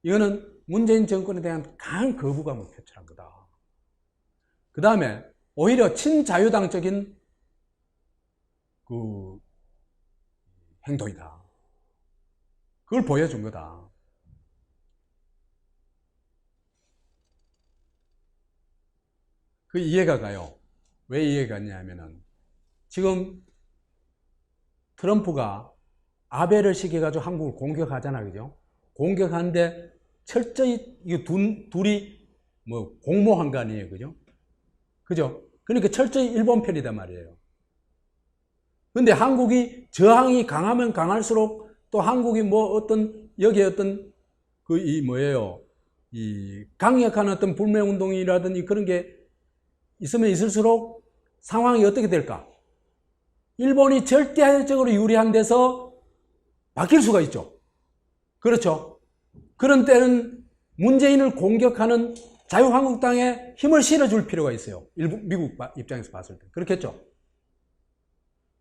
이거는 문재인 정권에 대한 강한 거부감을 표출한 거다. 그 다음에 오히려 친자유당적인 그 행동이다. 그걸 보여준 거다. 그 이해가 가요. 왜 이해가 갔냐면은 지금 트럼프가 아베를 시켜가지고 한국을 공격하잖아, 그죠? 공격하는데 철저히 이 둘이 뭐 공모한 거 아니에요, 그죠? 그죠? 그러니까 철저히 일본 편이단 말이에요. 근데 한국이 저항이 강하면 강할수록 또 한국이 뭐 어떤 여기에 어떤 그 이 뭐예요? 이 강력한 어떤 불매운동이라든지 그런 게 있으면 있을수록 상황이 어떻게 될까? 일본이 절대적으로 유리한 데서 바뀔 수가 있죠. 그렇죠. 그런 때는 문재인을 공격하는 자유한국당에 힘을 실어줄 필요가 있어요. 미국 입장에서 봤을 때. 그렇겠죠.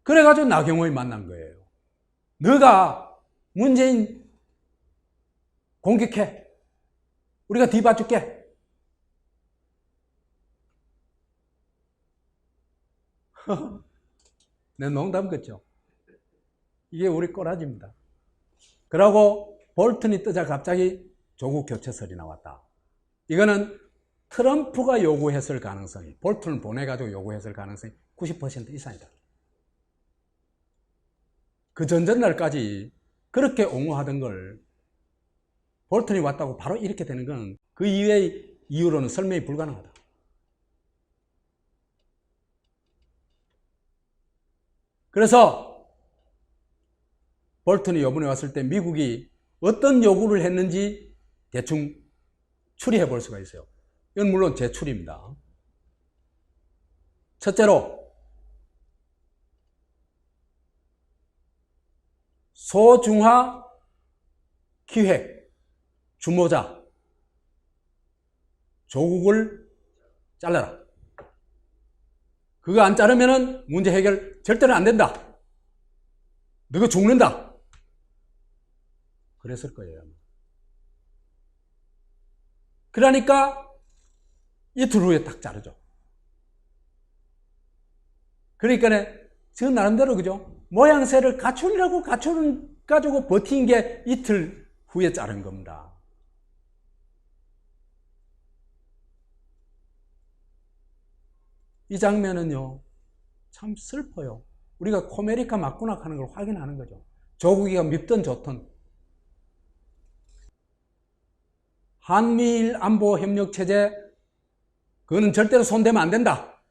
그래가지고 나경원이 만난 거예요. 너가 문재인 공격해. 우리가 뒤봐줄게. 내 농담 같죠? 이게 우리 꼬라지입니다. 그러고 볼턴이 뜨자 갑자기 조국 교체설이 나왔다. 이거는 트럼프가 요구했을 가능성이, 볼턴을 보내가지고 요구했을 가능성이 90% 이상이다. 그 전전날까지 그렇게 옹호하던 걸 볼턴이 왔다고 바로 이렇게 되는 건 그 이외의 이유로는 설명이 불가능하다. 그래서 볼턴이 이번에 왔을 때 미국이 어떤 요구를 했는지 대충 추리해 볼 수가 있어요. 이건 물론 제 추리입니다. 첫째로 소중화 기획 주모자 조국을 잘라라. 그거 안 자르면은 문제 해결 절대로 안 된다. 너가 죽는다. 그랬을 거예요. 그러니까 이틀 후에 딱 자르죠. 그러니까 저 나름대로 그죠? 모양새를 갖추려고 가지고 버틴 게 이틀 후에 자른 겁니다. 이 장면은요, 참 슬퍼요. 우리가 코메리카 맞구나 하는 걸 확인하는 거죠. 조국이가 밉든 좋든. 한미일 안보 협력 체제, 그거는 절대로 손대면 안 된다.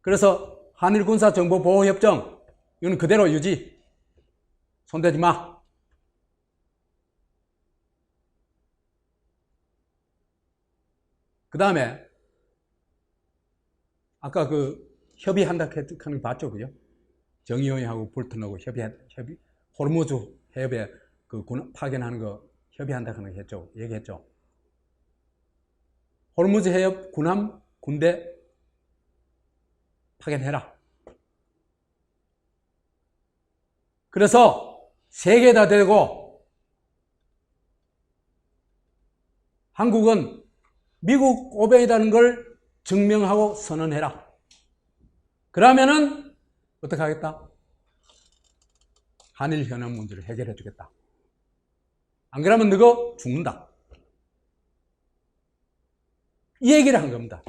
그래서 한일 군사 정보 보호 협정, 이거는 그대로 유지. 손대지 마. 그 다음에 아까 그 협의한다 하는 거 봤죠, 그죠? 정의용하고 볼턴하고 호르무즈 해협에 그 파견하는 거 협의한다 하는 거 했죠, 얘기했죠. 호르무즈 해협 군함 군대 파견해라. 그래서 3개 다 되고 한국은 미국 오병이라는 걸 증명하고 선언해라. 그러면은 어떻게 하겠다? 한일 현안 문제를 해결해 주겠다. 안 그러면 너가 죽는다. 이 얘기를 한 겁니다.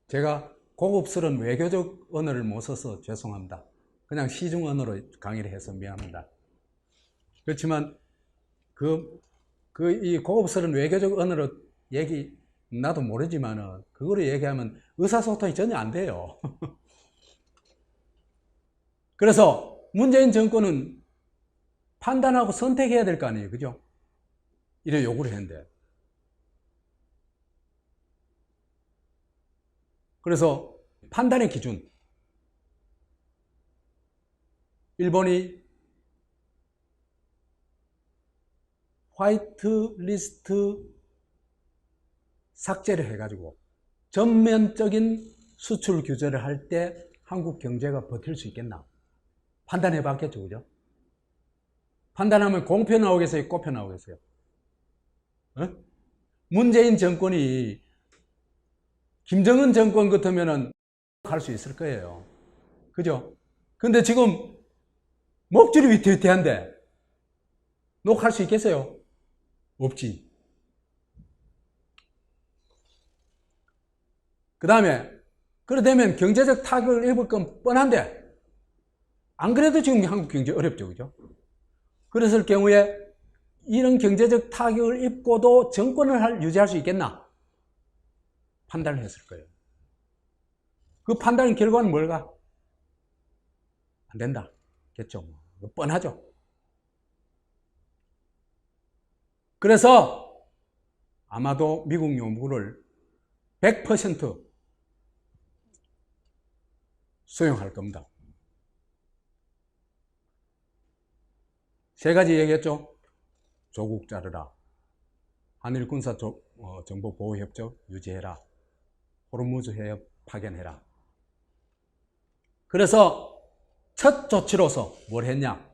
제가 고급스러운 외교적 언어를 못 써서 죄송합니다. 그냥 시중 언어로 강의를 해서 미안합니다. 그렇지만 이 고급스러운 외교적 언어로 나도 모르지만은 그거를 얘기하면 의사소통이 전혀 안 돼요. 그래서 문재인 정권은 판단하고 선택해야 될 거 아니에요. 그죠? 이래 요구를 했는데. 그래서 판단의 기준. 일본이 화이트 리스트 삭제를 해가지고 전면적인 수출 규제를 할 때 한국 경제가 버틸 수 있겠나? 판단해 봤겠죠, 그죠? 판단하면 공표 나오겠어요, 꼬표 나오겠어요? 어? 문재인 정권이 김정은 정권 같으면은 할 수 있을 거예요. 그죠? 근데 지금 목줄이 위태위태한데 녹할 수 있겠어요? 없지. 그 다음에 그러되면 경제적 타격을 입을 건 뻔한데 안 그래도 지금 한국 경제 어렵죠, 그죠? 그랬을 경우에 이런 경제적 타격을 입고도 정권을 유지할 수 있겠나? 판단을 했을 거예요. 그 판단 결과는 뭘까? 안 된다. 겠죠. 뻔하죠. 그래서 아마도 미국 요구를 100% 수용할 겁니다. 세 가지 얘기했죠. 조국 자르라. 한일 군사 정보 보호 협정 유지해라. 호르무즈 해협 파견해라. 그래서 첫 조치로서 뭘 했냐?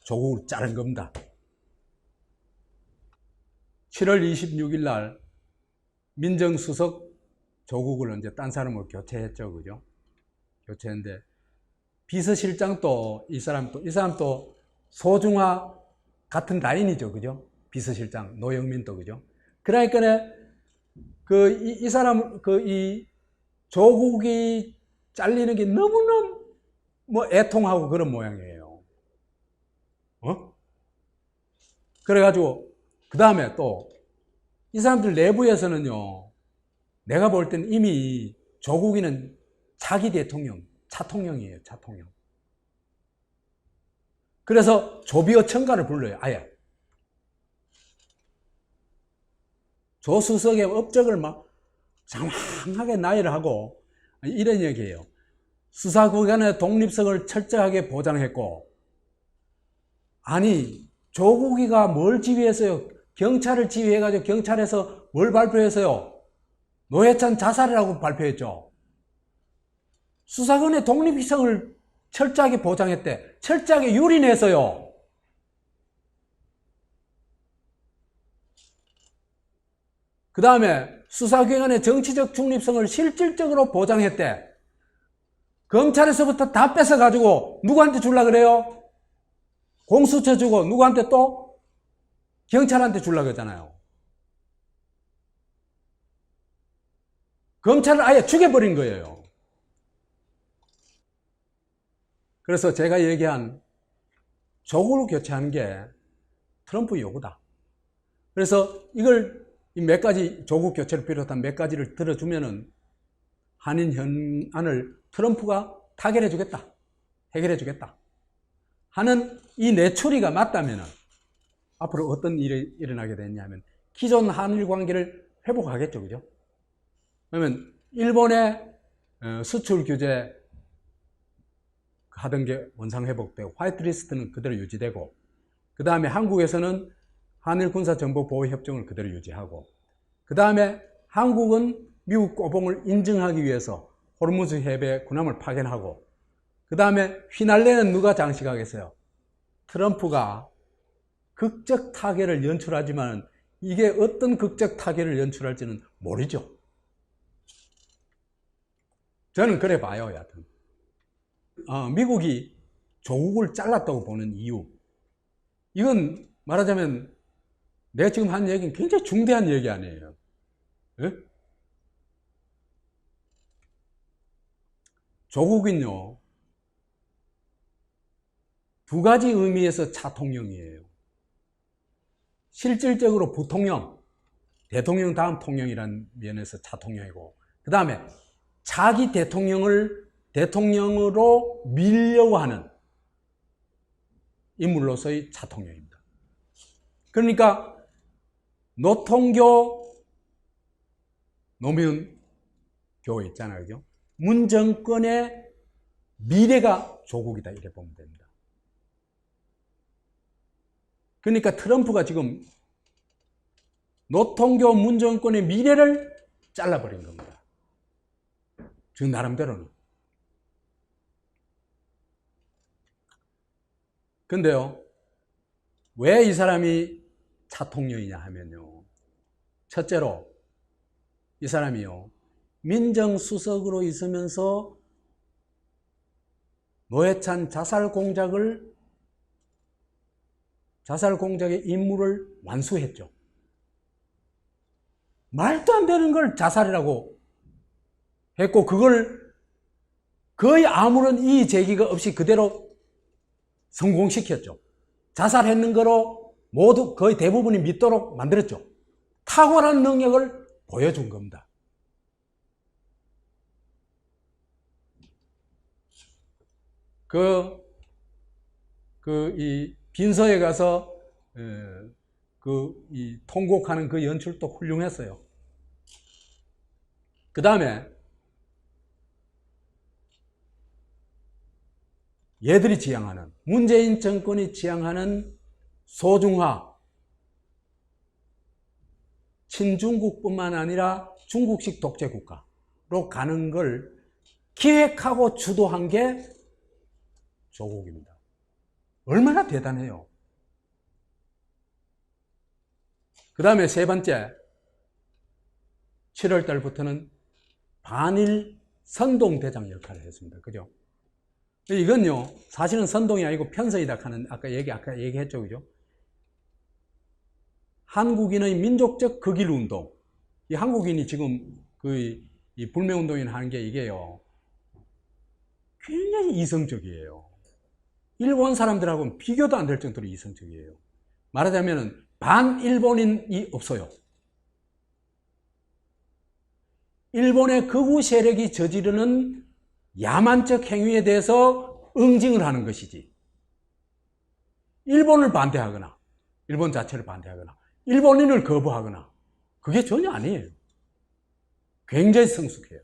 조국을 자른 겁니다. 7월 26일 날 민정수석 조국을 이제 딴 사람으로 교체했죠, 그죠? 교체했는데 비서실장도 이 사람도 소중화 같은 라인이죠, 그죠? 비서실장 노영민도 그죠? 그러니까 이 사람 이 조국이 잘리는 게 너무나 애통하고 그런 모양이에요. 그래가지고 그 다음에 또 이 사람들 내부에서는요, 내가 볼 때는 이미 조국이는 자기 대통령, 차통령이에요, 차통령. 그래서 조비어 청가를 불러요, 아예. 조 수석의 업적을 막 장황하게 나열을 하고 이런 얘기예요. 수사기관의 독립성을 철저하게 보장했고, 아니 조국이가 뭘 지휘했어요? 경찰을 지휘해가지고 경찰에서 뭘 발표했어요? 노회찬 자살이라고 발표했죠. 수사관의 독립성을 철저하게 보장했대. 철저하게 유린했어요. 그 다음에 수사기관의 정치적 중립성을 실질적으로 보장했대. 검찰에서부터 다 뺏어가지고 누구한테 주려고 그래요? 공수처 주고 누구한테 또? 경찰한테 주려고 그러잖아요. 검찰을 아예 죽여버린 거예요. 그래서 제가 얘기한 조국을 교체하는 게 트럼프 요구다. 그래서 이걸 몇 가지 조국 교체를 비롯한 몇 가지를 들어주면은 한인 현안을 트럼프가 타결해 주겠다, 해결해 주겠다 하는 이 내추리가 맞다면은 앞으로 어떤 일이 일어나게 되냐면 기존 한일 관계를 회복하겠죠, 그죠? 그러면 일본의 수출 규제 하던 게 원상 회복되고 화이트리스트는 그대로 유지되고, 그 다음에 한국에서는 한일 군사 정보 보호 협정을 그대로 유지하고, 그 다음에 한국은 미국 꼬봉을 인증하기 위해서 호르무즈 해협에 군함을 파견하고, 그 다음에 휘날레는 누가 장식하겠어요? 트럼프가 극적 타결을 연출하지만 이게 어떤 극적 타결을 연출할지는 모르죠. 저는 그래 봐요, 여하튼. 미국이 조국을 잘랐다고 보는 이유, 이건 말하자면 내가 지금 한 얘기는 굉장히 중대한 얘기 아니에요. 예? 조국은요, 두 가지 의미에서 차통령이에요. 실질적으로 부통령, 대통령 다음 통령이라는 면에서 차통령이고, 그 다음에 자기 대통령을 대통령으로 밀려고 하는 인물로서의 차통령입니다. 그러니까 노통교, 노무현교 있잖아요. 그죠? 문 정권의 미래가 조국이다, 이렇게 보면 됩니다. 그러니까 트럼프가 지금 노통교 문 정권의 미래를 잘라버린 겁니다. 즉 나름대로는. 근데요, 왜 이 사람이 차통령이냐 하면요, 첫째로 이 사람이요, 민정수석으로 있으면서 노회찬 자살 공작의 임무를 완수했죠. 말도 안 되는 걸 자살이라고 했고, 그걸 거의 아무런 이의 제기가 없이 그대로 성공시켰죠. 자살했는 거로 모두 거의 대부분이 믿도록 만들었죠. 탁월한 능력을 보여준 겁니다. 이 빈서에 가서 이 통곡하는 그 연출도 훌륭했어요. 그 다음에 얘들이 지향하는, 문재인 정권이 지향하는 소중화, 친중국뿐만 아니라 중국식 독재국가로 가는 걸 기획하고 주도한 게 조국입니다. 얼마나 대단해요. 그 다음에 세 번째, 7월 달부터는 반일 선동대장 역할을 했습니다. 그죠? 이건요, 사실은 선동이 아니고 편서이다 하는, 아까 얘기했죠. 그죠? 한국인의 민족적 극일 운동. 이 한국인이 지금 이 불매운동이나 하는 게 이게요, 굉장히 이성적이에요. 일본 사람들하고는 비교도 안 될 정도로 이성적이에요. 말하자면 반일본인이 없어요. 일본의 극우 세력이 저지르는 야만적 행위에 대해서 응징을 하는 것이지, 일본을 반대하거나 일본 자체를 반대하거나 일본인을 거부하거나 그게 전혀 아니에요. 굉장히 성숙해요.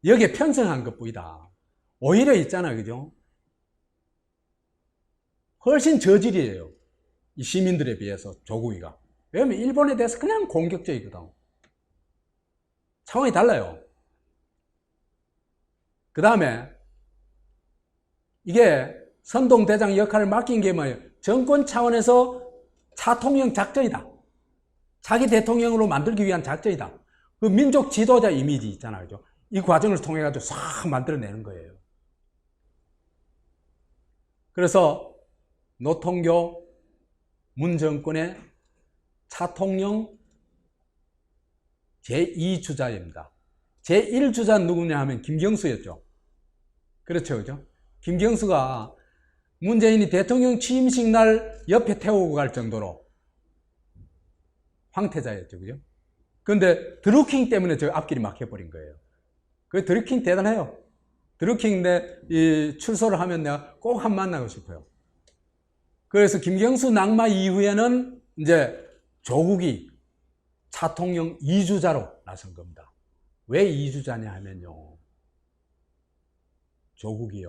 여기에 편성한 것뿐이다. 오히려 있잖아요. 그죠? 훨씬 저질이에요. 이 시민들에 비해서 조국이가. 왜냐면 일본에 대해서 그냥 공격적이거든. 상황이 달라요. 그 다음에 이게 선동대장 역할을 맡긴 게 뭐예요? 정권 차원에서 차통령 작전이다. 자기 대통령으로 만들기 위한 작전이다. 그 민족 지도자 이미지 있잖아요. 그죠? 이 과정을 통해 가지고 싹 만들어내는 거예요. 그래서 노통교 문 정권의 차통령 제2주자입니다. 제1주자는 누구냐 하면 김경수였죠. 그렇죠. 그죠? 김경수가 문재인이 대통령 취임식 날 옆에 태우고 갈 정도로 황태자였죠. 그죠? 근데 드루킹 때문에 저 앞길이 막혀버린 거예요. 그 드루킹 대단해요. 드루킹 이 출소를 하면 내가 꼭 한 만나고 싶어요. 그래서 김경수 낙마 이후에는 이제 조국이 차통령 2주자로 나선 겁니다. 왜 2주자냐 하면요, 조국이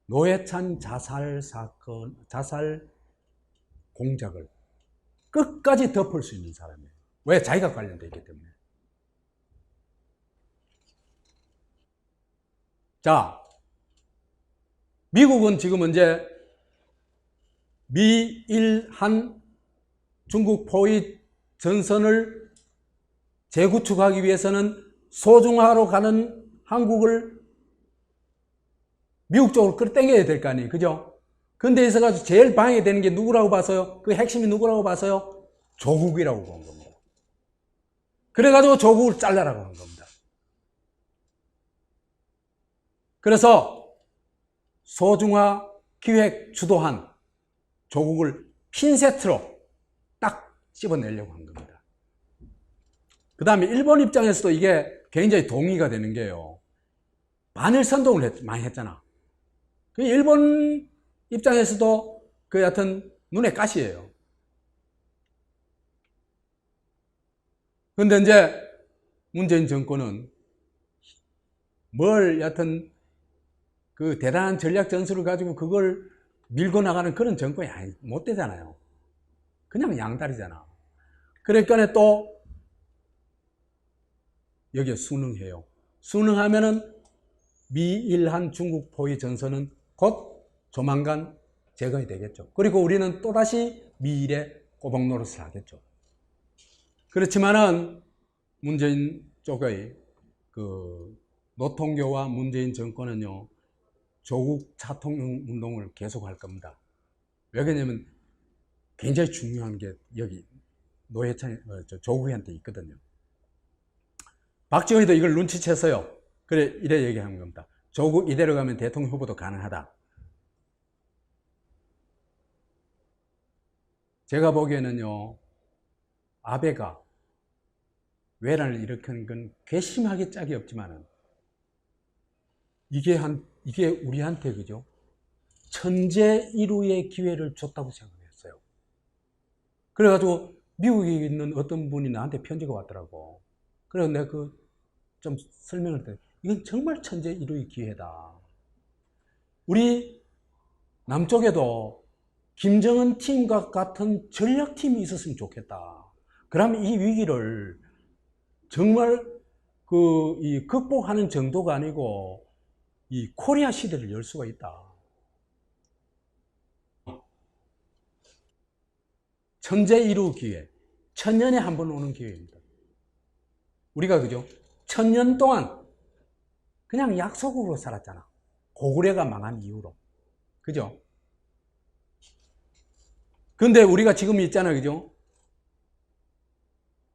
노회찬 자살 사건, 자살 공작을 끝까지 덮을 수 있는 사람이에요. 왜? 자기가 관련되어 있기 때문에. 자, 미국은 지금 이제 미일 한 중국 포위 전선을 재구축하기 위해서는 소중화로 가는 한국을 미국 쪽으로 끌어당겨야 될 거 아니에요. 그죠? 근데 있어가지고 제일 방해되는 게 누구라고 봐서요? 그 핵심이 누구라고 봐서요? 조국이라고 본 겁니다. 그래가지고 조국을 잘라라고 한 겁니다. 그래서 소중화 기획 주도한 조국을 핀세트로 딱 씹어내려고 한 겁니다. 그 다음에 일본 입장에서도 이게 굉장히 동의가 되는 게요. 반일 선동을 많이 했잖아. 그 일본 입장에서도 그 여하튼 눈에 가시예요. 근데 이제 문재인 정권은 뭘 여하튼 그 대단한 전략 전술을 가지고 그걸 밀고 나가는 그런 정권이 못 되잖아요. 그냥 양다리잖아. 그러니까 또 여기에 순응해요. 순응하면은 미일한 중국 포위 전선은 곧 조만간 제거이 되겠죠. 그리고 우리는 또다시 미일의 꼬박 노릇을 하겠죠. 그렇지만은 문재인 쪽의 그 노통교와 문재인 정권은요, 조국 차통 운동을 계속할 겁니다. 왜 그러냐면 굉장히 중요한 게 여기 노회찬, 조국한테 있거든요. 박지원이도 이걸 눈치챘어요. 그래, 이래 얘기하는 겁니다. 조국 이대로 가면 대통령 후보도 가능하다. 제가 보기에는요, 아베가 외란을 일으키는 건 괘씸하게 짝이 없지만은 이게 우리한테 그죠? 천재일우의 기회를 줬다고 생각했어요. 그래가지고 미국에 있는 어떤 분이 나한테 편지가 왔더라고. 그래서 내가 좀 설명을 했더니 이건 정말 천재일우의 기회다. 우리 남쪽에도 김정은 팀과 같은 전략팀이 있었으면 좋겠다. 그러면 이 위기를 정말 극복하는 정도가 아니고 이 코리아 시대를 열 수가 있다. 천재일우 기회. 1000년에 한 번 오는 기회입니다. 우리가 그죠? 1000년 동안 그냥 약속으로 살았잖아. 고구려가 망한 이후로. 그죠? 근데 우리가 지금 있잖아. 그죠?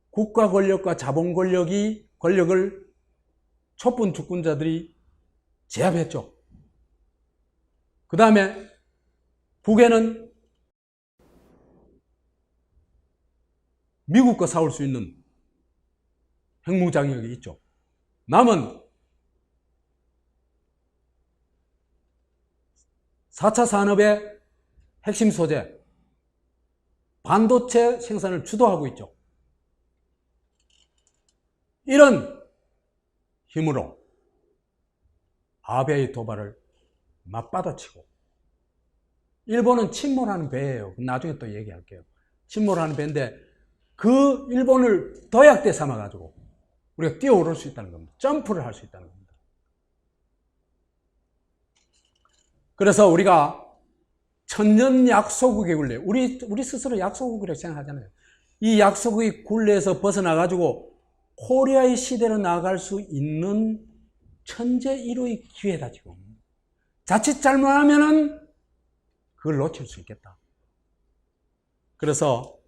국가 권력과 자본 권력을 촛불 주권자들이 제압했죠. 그 다음에 북에는 미국과 싸울 수 있는 핵무장력이 있죠. 남은 4차 산업의 핵심 소재, 반도체 생산을 주도하고 있죠. 이런 힘으로 아베의 도발을 맞받아치고, 일본은 침몰하는 배예요. 나중에 또 얘기할게요. 침몰하는 배인데 그 일본을 도약대 삼아가지고 우리가 뛰어오를 수 있다는 겁니다. 점프를 할 수 있다는 겁니다. 그래서 우리가 천년 약소국의 굴레, 우리 스스로 약소국이라고 생각하잖아요. 이 약소국의 굴레에서 벗어나가지고 코리아의 시대로 나아갈 수 있는 천재일우의 기회다, 지금. 자칫 잘못하면은 그걸 놓칠 수 있겠다. 그래서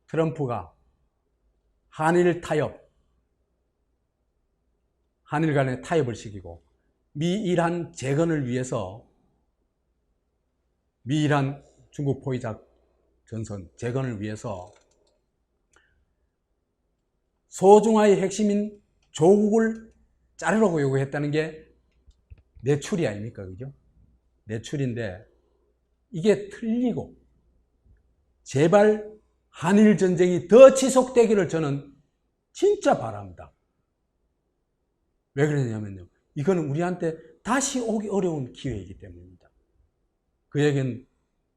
트럼프가 한일 간의 타협을 시키고 미일한 재건을 위해서, 미일한 중국 포위작 전선 재건을 위해서 소중화의 핵심인 조국을 자르라고 요구했다는 게 내출이 아닙니까? 그죠? 내출인데 이게 틀리고, 제발 한일 전쟁이 더 지속되기를 저는 진짜 바랍니다. 왜 그러냐면요, 이거는 우리한테 다시 오기 어려운 기회이기 때문입니다. 그 얘기는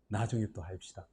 나중에 또 합시다.